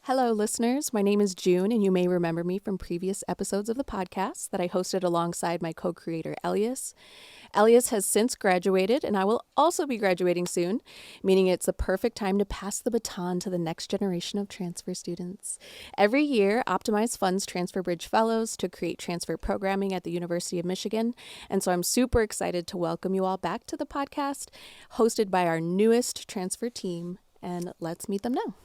Hello, listeners. My name is June, and you may remember me from previous episodes of the podcast that I hosted alongside my co-creator, Elias. Elias has since graduated, and I will also be graduating soon, meaning it's the perfect time to pass the baton to the next generation of transfer students. Every year, Optimize funds Transfer Bridge Fellows to create transfer programming at the University of Michigan, and so I'm super excited to welcome you all back to the podcast, hosted by our newest transfer team, and let's meet them now.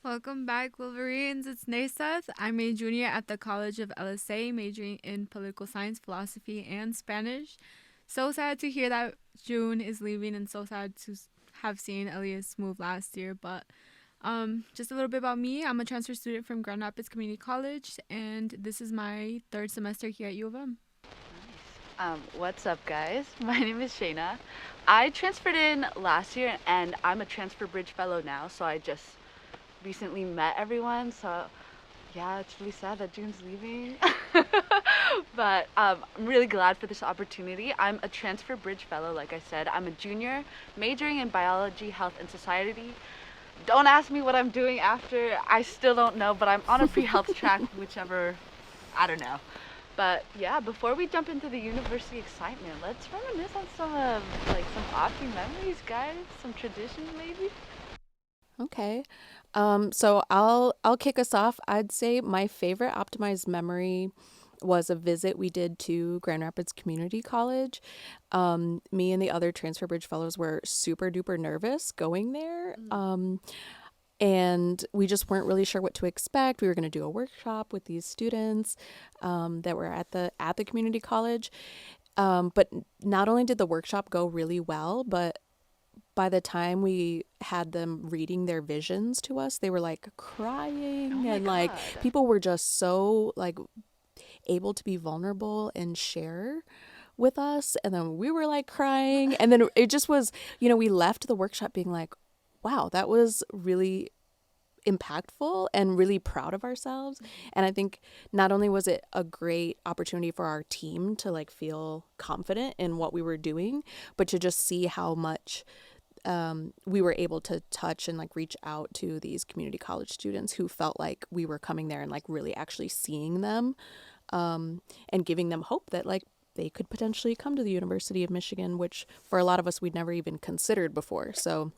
Welcome back, Wolverines. It's Nayseth. I'm a junior at the College of LSA, majoring in political science, philosophy, and Spanish. So sad to hear that June is leaving, and so sad to have seen Elias move last year. But just a little bit about me. I'm a transfer student from Grand Rapids Community College, and this is my third semester here at U of M. What's up, guys? My name is Shayna. I transferred in last year, and I'm a Transfer Bridge Fellow now, so I just recently met everyone, so yeah, it's really sad that June's leaving. But I'm really glad for this opportunity. I'm a Transfer Bridge Fellow, like I said. I'm a junior majoring in biology, health, and society. Don't ask me what I'm doing after. I still don't know, but I'm on a pre-health track, whichever, I don't know. But yeah, before we jump into the university excitement, let's reminisce on some opti memories, guys. Some traditions, maybe. Okay. So I'll kick us off. I'd say my favorite optimized memory was a visit we did to Grand Rapids Community College. Me and the other Transfer Bridge fellows were super duper nervous going there. And we just weren't really sure what to expect. We were going to do a workshop with these students that were at the community college. But not only did the workshop go really well, but by the time we had them reading their visions to us, they were like crying and like people were just so like able to be vulnerable and share with us. And then we were like crying. And then it just was, we left the workshop being like, wow, that was really impactful and really proud of ourselves. And I think not only was it a great opportunity for our team to like feel confident in what we were doing, but to just see how much we were able to touch and like reach out to these community college students who felt like we were coming there and like really actually seeing them and giving them hope that like they could potentially come to the University of Michigan, which for a lot of us we'd never even considered before. So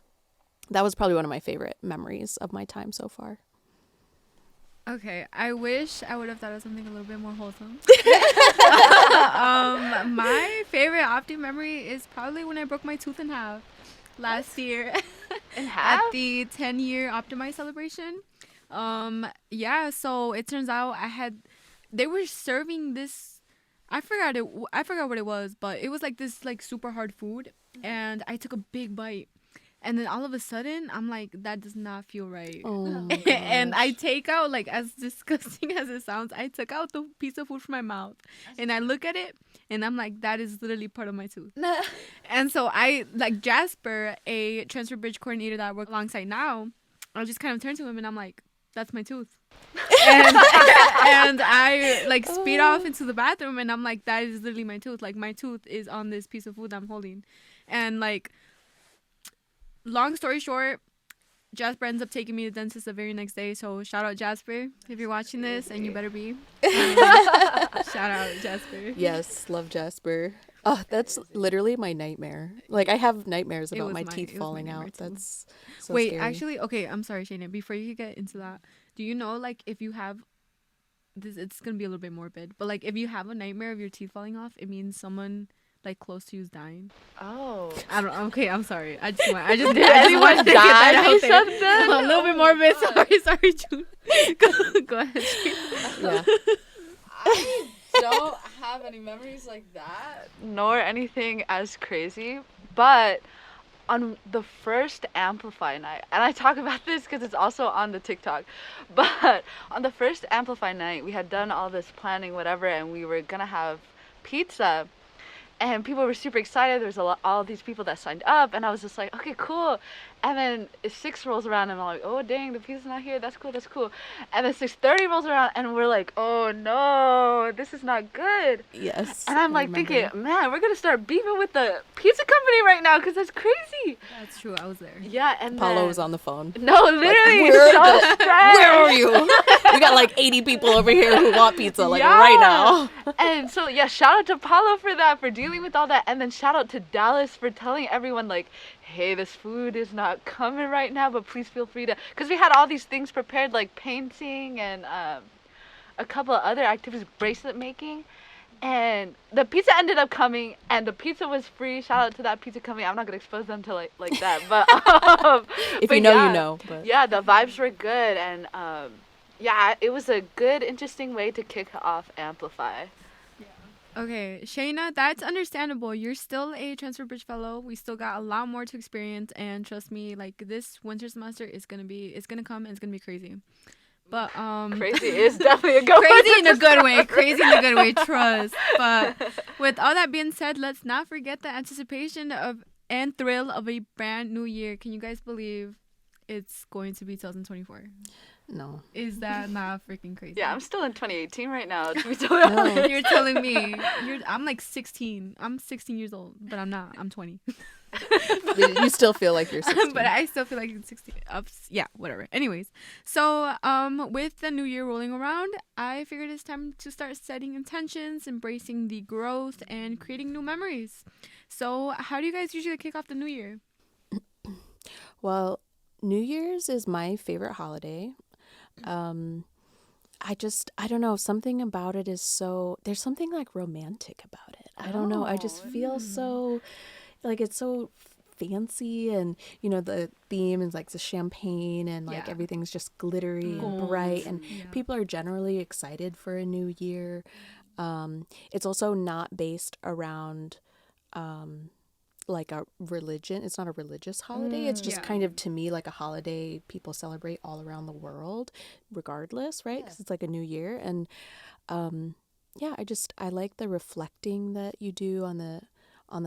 that was probably one of my favorite memories of my time so far. Okay, I wish I would have thought of something a little bit more wholesome. My favorite opti memory is probably when I broke my tooth in half last year In half? at the 10-year Optimize celebration. So it turns out they were serving this, I forgot what it was, but it was like this like super hard food, and I took a big bite. And then all of a sudden, I'm like, that does not feel right. Oh my gosh. And I take out, like, as disgusting as it sounds, I took out the piece of food from my mouth. And I look at it, and I'm like, that is literally part of my tooth. And so I, like, Jasper, a transfer bridge coordinator that I work alongside now, I just kind of turned to him, and I'm like, that's my tooth. and I, like, speed off into the bathroom, and I'm like, that is literally my tooth. Like, my tooth is on this piece of food I'm holding. And, like, long story short, Jasper ends up taking me to the dentist the very next day. So shout out Jasper if you're watching this, and you better be. Shout out Jasper. Yes, love Jasper. Oh, that's literally my nightmare. Like I have nightmares about my teeth falling out. Too. That's so Wait, scary. actually, okay, I'm sorry, Shayna. Before you get into that, do you know like if you have this, it's gonna be a little bit morbid, but like if you have a nightmare of your teeth falling off, it means someone like close to you is dying. Oh. I don't. Okay, I'm sorry. I just really want to get that out there. A little bit morbid. Sorry, June. Go ahead. Yeah. I don't have any memories like that. Nor anything as crazy, but on the first aMplify night, and I talk about this because it's also on the TikTok, but on the first aMplify night, we had done all this planning, whatever, and we were gonna have pizza. And people were super excited. There was all these people that signed up, and I was just like, okay, cool. And then 6 rolls around and I'm like, oh dang, the pizza's not here. That's cool. And then 6:30 rolls around and we're like, oh no, this is not good. Yes. And I'm I like remember. thinking, man, we're gonna start beefing with the pizza company right now because that's crazy. That's true. I was there. Yeah, and Paulo then, was on the phone. No, literally, where so stressed. Where are you? We got like 80 people over here who want pizza, like Yeah. right now. And so yeah, shout out to Paulo for that, for dealing with all that, and then shout out to Dallas for telling everyone like, hey, this food is not coming right now, but please feel free to, because we had all these things prepared like painting and a couple of other activities, bracelet making, and the pizza ended up coming, and the pizza was free. Shout out to that pizza company. I'm not gonna expose them to like that, but If but you know, yeah, you know. But. yeah, the vibes were good, and yeah, it was a good, interesting way to kick off aMplify. Okay, Shayna, that's understandable. You're still a Transfer Bridge fellow. We still got a lot more to experience, and trust me, like this winter semester is gonna come and it's gonna be crazy. But Crazy is definitely a good crazy in a good way. Crazy in a good way, trust. But with all that being said, let's not forget the anticipation of and thrill of a brand new year. Can you guys believe it's going to be 2024? No. Is that not freaking crazy? Yeah, I'm still in 2018 right now. To be totally honest. You're telling me I'm like 16. I'm 16 years old, but I'm not. I'm 20. You still feel like you're 16. But I still feel like I'm 16. Yeah, whatever. Anyways, so with the new year rolling around, I figured it's time to start setting intentions, embracing the growth, and creating new memories. So how do you guys usually kick off the new year? Well, New Year's is my favorite holiday. I don't know, something about it is so, there's something like romantic about it. I don't know. I just feel so, like it's so fancy, and you know, the theme is like the champagne and like everything's just glittery and bright, and people are generally excited for a new year. It's also not based around, like a religion. It's not a religious holiday. It's just kind of, to me, like a holiday people celebrate all around the world regardless, right? Because it's like a new year. And I like the reflecting that you do on the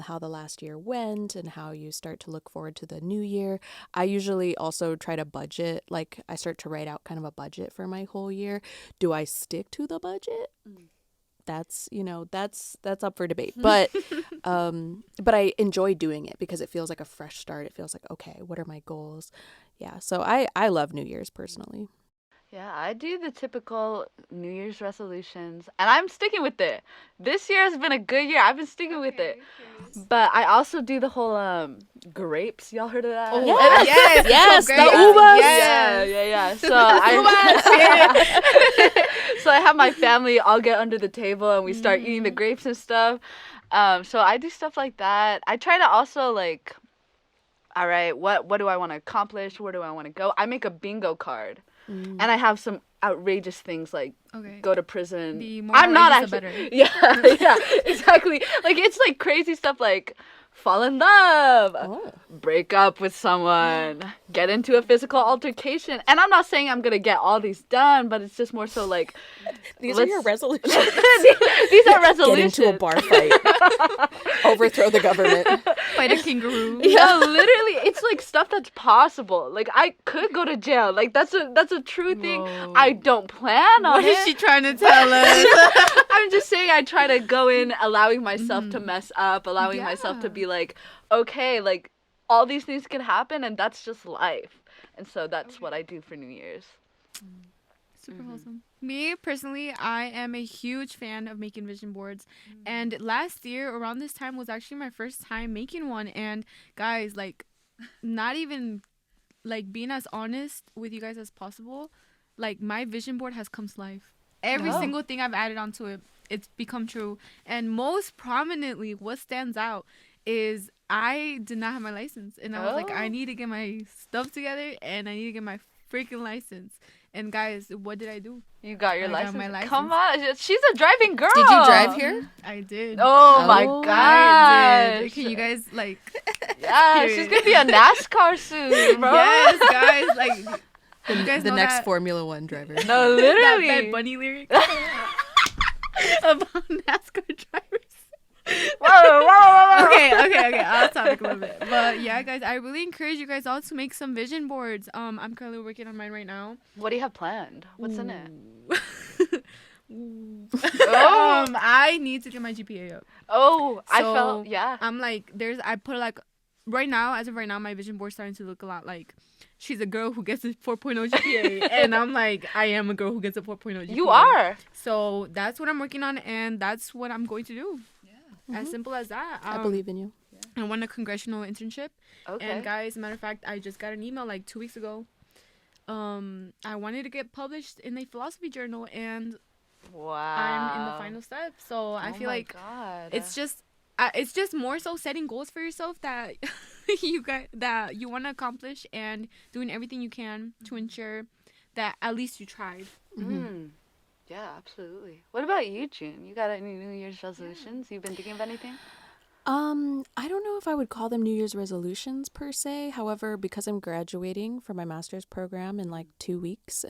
how the last year went and how you start to look forward to the new year. I usually also try to budget, like I start to write out kind of a budget for my whole year. Do I stick to the budget? That's up for debate, but I enjoy doing it because it feels like a fresh start. It feels like, okay, what are my goals? Yeah, so I love New Year's personally. Yeah, I do the typical New Year's resolutions, and I'm sticking with it. This year has been a good year. I've been sticking with it. But I also do the whole grapes. Y'all heard of that? Oh, yes, so the great. uvas. Yeah. So so I have my family all get under the table and we start eating the grapes and stuff. So I do stuff like that. I try to also like, all right, what do I want to accomplish? Where do I want to go? I make a bingo card. And I have some outrageous things like go to prison. The more I'm not outrageous, actually. the better. Yeah, exactly. Like it's like crazy stuff like fall in love, break up with someone, get into a physical altercation. And I'm not saying I'm gonna get all these done, but it's just more so like These are your resolutions. These are resolutions. Get into a bar fight. Overthrow the government. Fight a kangaroo. Yeah, literally, it's like stuff that's possible. Like I could go to jail. Like that's a true thing. Whoa. I don't plan on What is it. she trying to tell us? I'm just saying I try to go in allowing myself to mess up, allowing myself to be like, okay, like all these things can happen and that's just life. And so that's what I do for New Year's. Super wholesome. Me, personally, I am a huge fan of making vision boards. And last year, around this time, was actually my first time making one. And guys, like, not even, like, being as honest with you guys as possible, like, my vision board has come to life. Every single thing I've added onto it, it's become true. And most prominently, what stands out is I did not have my license. And I was like, I need to get my stuff together, and I need to get my freaking license. And guys, what did I do? You got your I got license? my license. Come on, she's a driving girl. Did you drive here? I did. Oh my Oh, god! I did. Can you guys like? Yeah, she's gonna be a NASCAR soon, bro. Yes, guys. Like, you guys The know next that, Formula One driver. No, that literally. Bad Bunny lyric about NASCAR drivers. Whoa. Okay. I'll topic a little bit. But yeah, guys, I really encourage you guys all to make some vision boards. I'm currently working on mine right now. What do you have planned? What's in it? I need to get my GPA up. Oh, I So, felt, yeah. I'm like, I put like, right now, as of right now, my vision board's starting to look a lot like, she's a girl who gets a 4.0 GPA. And I'm like, I am a girl who gets a 4.0 GPA. You are. So that's what I'm working on, and that's what I'm going to do. Yeah. As simple as that. I believe in you. I won a congressional internship. Okay. And guys, as a matter of fact, I just got an email like 2 weeks ago. I wanted to get published in a philosophy journal, and Wow. I'm in the final step. So I feel like God. it's just more so setting goals for yourself that you want to accomplish, and doing everything you can to ensure that at least you tried. Yeah, absolutely. What about you, June? You got any New Year's resolutions? You've been thinking of anything? I don't know if I would call them New Year's resolutions per se. However, because I'm graduating from my master's program in like 2 weeks,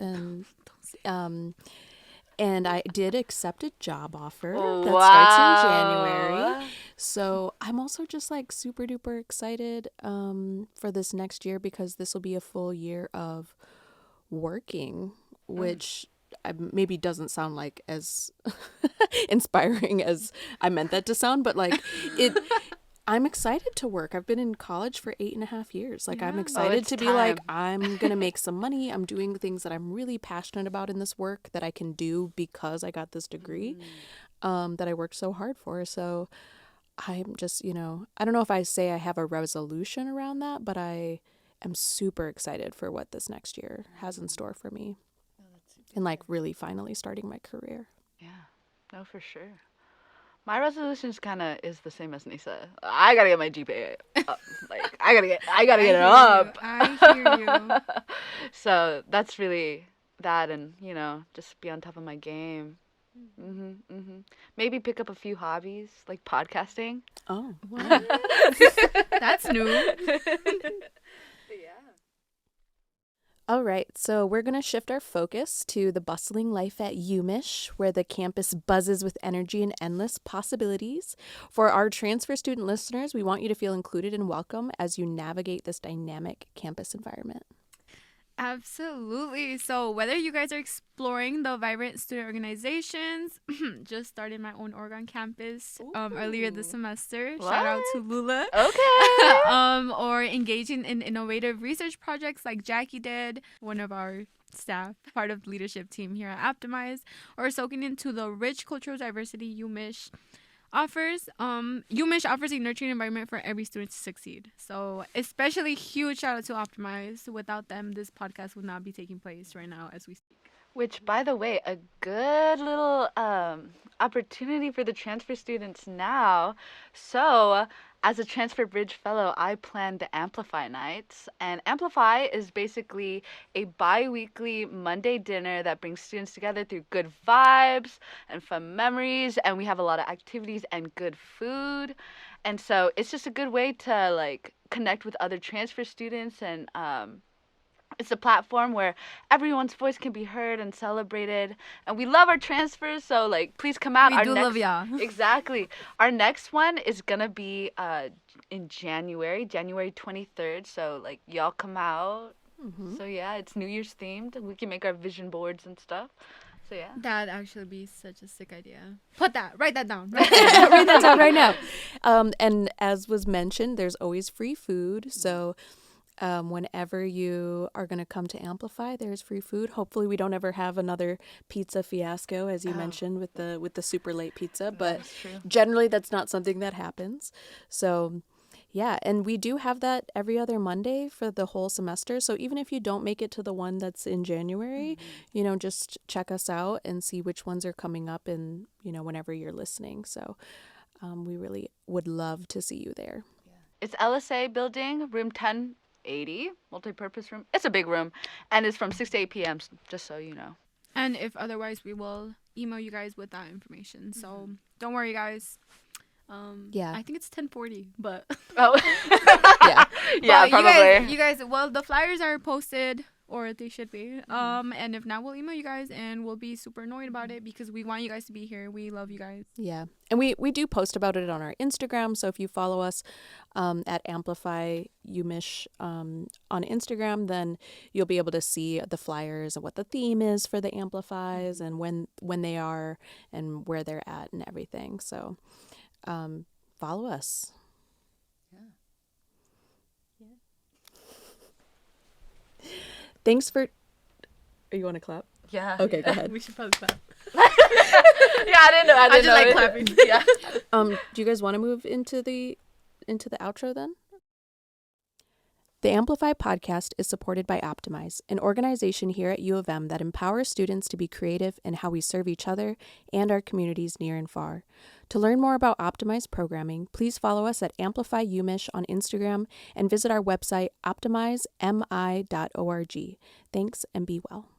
and I did accept a job offer that starts in January. So I'm also just like super duper excited for this next year, because this will be a full year of working, which maybe doesn't sound like as inspiring as I meant that to sound, but like I'm excited to work. I've been in college for 8.5 years. Like, I'm excited to be like, I'm going to make some money. I'm doing the things that I'm really passionate about in this work that I can do because I got this degree that I worked so hard for. So I'm just, I don't know if I say I have a resolution around that, but I am super excited for what this next year has in store for me. And like really finally starting my career. Yeah, no, for sure. My resolutions kind of is the same as Nisa. I gotta get my GPA up. Like, I gotta get it up. I hear you. So that's really that, and just be on top of my game. Maybe pick up a few hobbies like podcasting. Oh, What? That's new. all right, so we're going to shift our focus to the bustling life at UMich, where the campus buzzes with energy and endless possibilities. For our transfer student listeners, we want you to feel included and welcome as you navigate this dynamic campus environment. Absolutely. So whether you guys are exploring the vibrant student organizations, just started my own org on campus earlier this semester. What? Shout out to Lula. Okay. Or engaging in innovative research projects like Jackie did, one of our staff, part of the leadership team here at Optimize, or soaking into the rich cultural diversity UMich offers. UMich offers a nurturing environment for every student to succeed. So especially huge shout out to Optimize. Without them, this podcast would not be taking place right now as we speak. Which, by the way, a good little opportunity for the transfer students now. So, as a Transfer Bridge Fellow, I plan the aMplify nights. And aMplify is basically a bi-weekly Monday dinner that brings students together through good vibes and fun memories. And we have a lot of activities and good food. And so it's just a good way to, like, connect with other transfer students, and it's a platform where everyone's voice can be heard and celebrated. And we love our transfers, so, like, please come out. We love y'all. Exactly. Our next one is going to be in January 23rd. So, like, y'all come out. So, yeah, it's New Year's themed. We can make our vision boards and stuff. So, yeah. That'd actually be such a sick idea. Write that down. Write that down right now. And as was mentioned, there's always free food. So whenever you are going to come to aMplify, there's free food. Hopefully we don't ever have another pizza fiasco, as you mentioned, with the super late pizza. But generally that's not something that happens. So yeah, and we do have that every other Monday for the whole semester. So even if you don't make it to the one that's in January, just check us out and see which ones are coming up, and whenever you're listening. So we really would love to see you there. It's LSA building, room 1080, multi-purpose room. It's a big room, and it's from 6 to 8 p.m., just so you know. And if otherwise, we will email you guys with that information. So don't worry, guys. Yeah. I think it's 10:40, but Oh. Yeah. Yeah, but probably. you guys, well, the flyers are posted or they should be. And if not, we'll email you guys, and we'll be super annoyed about it because we want you guys to be here. We love you guys. Yeah. And we do post about it on our Instagram. So if you follow us at aMplify Umish on Instagram, then you'll be able to see the flyers and what the theme is for the aMplifys and when they are and where they're at and everything. So follow us. Thanks for... Are you want to clap? Yeah. Okay, go ahead. We should probably clap. Yeah, I didn't know. I didn't just know. like clapping. Yeah. Do you guys want to move into the outro then? The aMplify podcast is supported by Optimize, an organization here at U of M that empowers students to be creative in how we serve each other and our communities near and far. To learn more about Optimize programming, please follow us at aMplify Umish on Instagram and visit our website optimizemi.org. Thanks and be well.